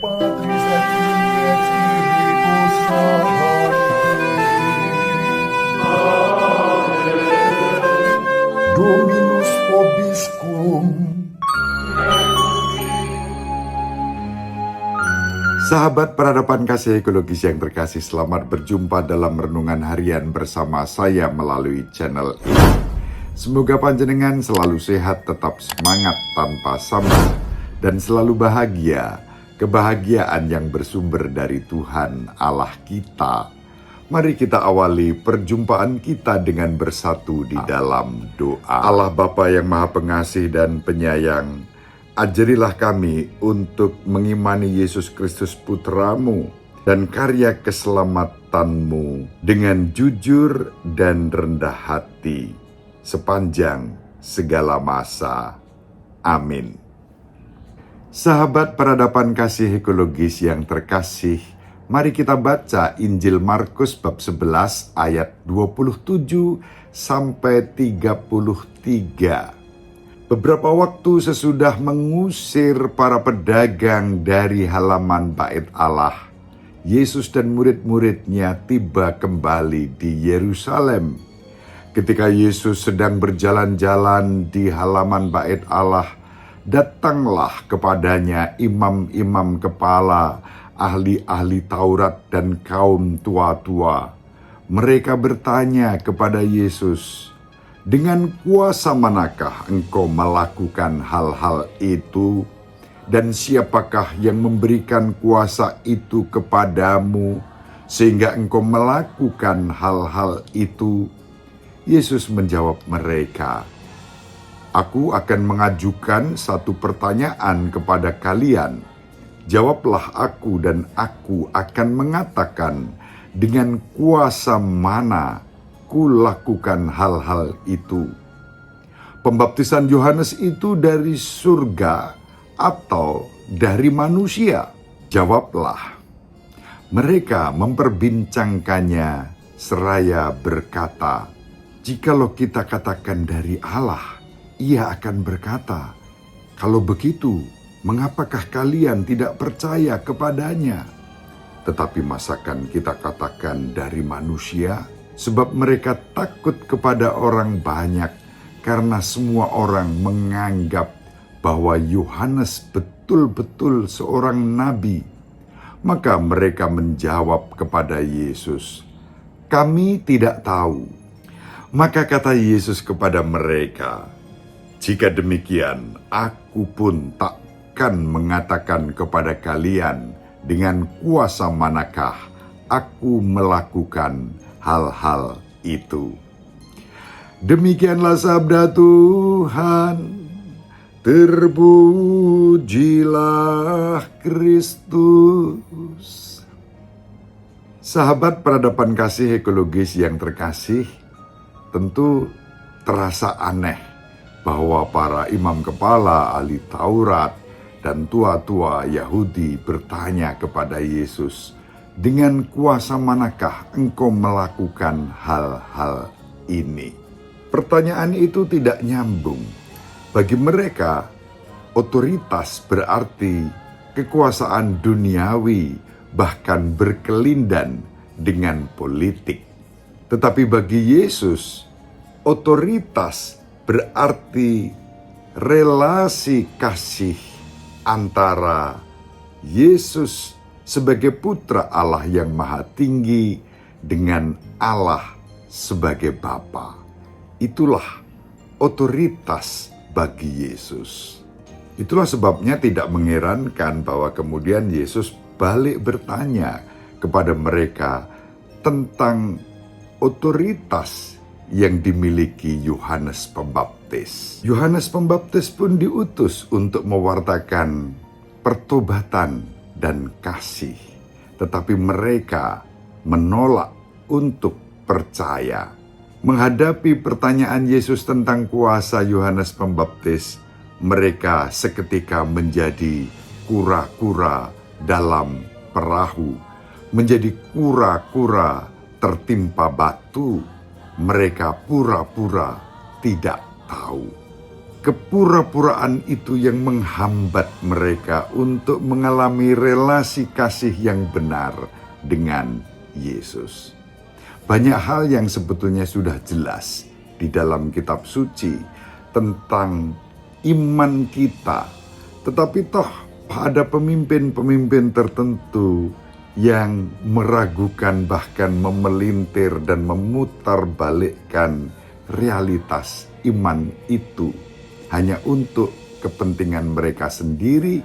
Patris et Filii et Spiritus Sancti. Dominus vobiscum. Sahabat peradaban kasih ekologis yang terkasih, selamat berjumpa dalam renungan harian bersama saya melalui channel ini. Semoga panjenengan selalu sehat, tetap semangat tanpa sambat, dan selalu bahagia. Kebahagiaan yang bersumber dari Tuhan Allah kita. Mari kita awali perjumpaan kita dengan bersatu di dalam doa. Allah Bapa yang Maha Pengasih dan Penyayang, ajarilah kami untuk mengimani Yesus Kristus Putra-Mu dan karya keselamatan-Mu dengan jujur dan rendah hati sepanjang segala masa. Amin. Sahabat peradaban kasih ekologis yang terkasih, mari kita baca Injil Markus bab 11 ayat 27 sampai 33. Beberapa waktu sesudah mengusir para pedagang dari halaman Bait Allah, Yesus dan murid-muridnya tiba kembali di Yerusalem. Ketika Yesus sedang berjalan-jalan di halaman Bait Allah, datanglah kepadanya imam-imam kepala, ahli-ahli Taurat dan kaum tua-tua. Mereka bertanya kepada Yesus, "Dengan kuasa manakah engkau melakukan hal-hal itu? Dan siapakah yang memberikan kuasa itu kepadamu sehingga engkau melakukan hal-hal itu?" Yesus menjawab mereka, "Aku akan mengajukan satu pertanyaan kepada kalian. Jawablah aku dan aku akan mengatakan dengan kuasa mana lakukan hal-hal itu. Pembaptisan Yohanes itu dari surga atau dari manusia?" Jawablah. Mereka memperbincangkannya seraya berkata, "Jikalau kita katakan dari Allah, Ia akan berkata, 'Kalau begitu, mengapakah kalian tidak percaya kepadanya?' Tetapi masakan kita katakan dari manusia? Sebab mereka takut kepada orang banyak, karena semua orang menganggap bahwa Yohanes betul-betul seorang nabi." Maka mereka menjawab kepada Yesus, "Kami tidak tahu." Maka kata Yesus kepada mereka, "Jika demikian, aku pun takkan mengatakan kepada kalian dengan kuasa manakah aku melakukan hal-hal itu." Demikianlah sabda Tuhan. Terpujilah Kristus. Sahabat peradaban kasih ekologis yang terkasih, tentu terasa aneh bahwa para imam kepala, ahli Taurat, dan tua-tua Yahudi bertanya kepada Yesus, "Dengan kuasa manakah engkau melakukan hal-hal ini?" Pertanyaan itu tidak nyambung. Bagi mereka, otoritas berarti kekuasaan duniawi, bahkan berkelindan dengan politik. Tetapi bagi Yesus, otoritas berarti relasi kasih antara Yesus sebagai putra Allah yang maha tinggi dengan Allah sebagai Bapa. Itulah otoritas bagi Yesus. Itulah sebabnya tidak mengherankan bahwa kemudian Yesus balik bertanya kepada mereka tentang otoritas yang dimiliki Yohanes Pembaptis. Yohanes Pembaptis pun diutus untuk mewartakan pertobatan dan kasih, tetapi mereka menolak untuk percaya. Menghadapi pertanyaan Yesus tentang kuasa Yohanes Pembaptis, mereka seketika menjadi kura-kura dalam perahu, menjadi kura-kura tertimpa batu. Mereka pura-pura tidak tahu. kepura-puraan itu yang menghambat mereka untuk mengalami relasi kasih yang benar dengan Yesus. Banyak hal yang sebetulnya sudah jelas di dalam kitab suci tentang iman kita. Tetapi toh ada pemimpin-pemimpin tertentu yang meragukan, bahkan memelintir dan memutarbalikkan realitas iman itu hanya untuk kepentingan mereka sendiri,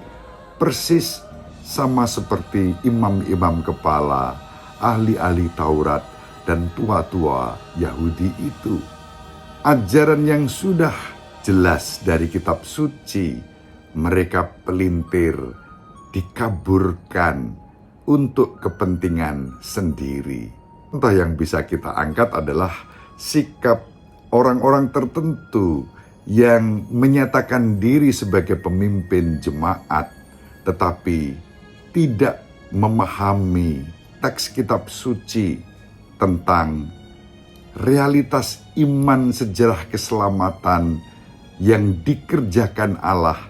persis sama seperti imam-imam kepala, ahli-ahli Taurat, dan tua-tua Yahudi itu. Ajaran yang sudah jelas dari kitab suci, mereka pelintir, dikaburkan untuk kepentingan sendiri. Contoh yang bisa kita angkat adalah sikap orang-orang tertentu yang menyatakan diri sebagai pemimpin jemaat, tetapi tidak memahami teks kitab suci tentang realitas iman sejarah keselamatan yang dikerjakan Allah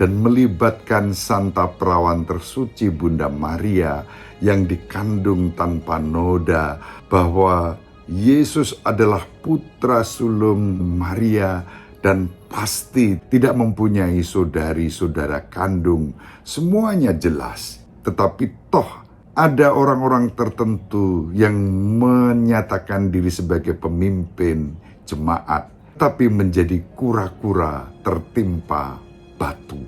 dan melibatkan Santa Perawan Tersuci Bunda Maria yang dikandung tanpa noda, bahwa Yesus adalah putra sulung Maria dan pasti tidak mempunyai saudari-saudara kandung. Semuanya jelas. Tetapi toh ada orang-orang tertentu yang menyatakan diri sebagai pemimpin jemaat, tapi menjadi kura-kura tertimpa batu.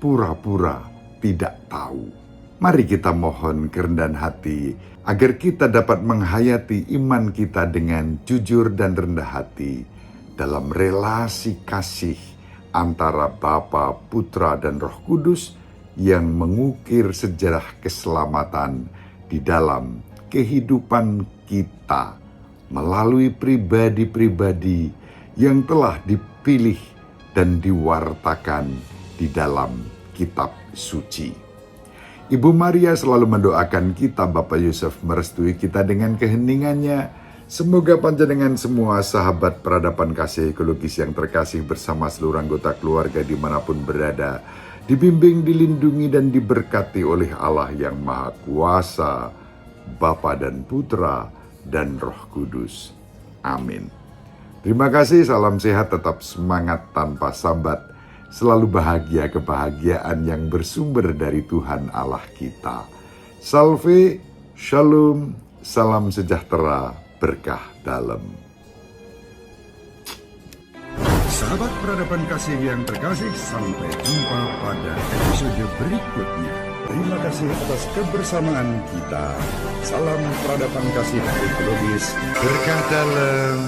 Pura-pura tidak tahu. Mari kita mohon kerendahan hati agar kita dapat menghayati iman kita dengan jujur dan rendah hati dalam relasi kasih antara Bapa, Putra, dan Roh Kudus yang mengukir sejarah keselamatan di dalam kehidupan kita melalui pribadi-pribadi yang telah dipilih dan diwartakan di dalam kitab suci. Ibu Maria selalu mendoakan kita, Bapak Yusuf merestui kita dengan keheningannya. Semoga panjenengan semua sahabat peradaban kasih ekologis yang terkasih bersama seluruh anggota keluarga dimanapun berada, dibimbing, dilindungi, dan diberkati oleh Allah yang Maha Kuasa, Bapa dan Putra, dan Roh Kudus. Amin. Terima kasih, salam sehat, tetap semangat tanpa sambat. Selalu bahagia, kebahagiaan yang bersumber dari Tuhan Allah kita. Salve, shalom, salam sejahtera, berkah dalam. Sahabat peradaban kasih yang terkasih, sampai jumpa pada episode berikutnya. Terima kasih atas kebersamaan kita. Salam peradaban kasih ekologis, berkah dalam.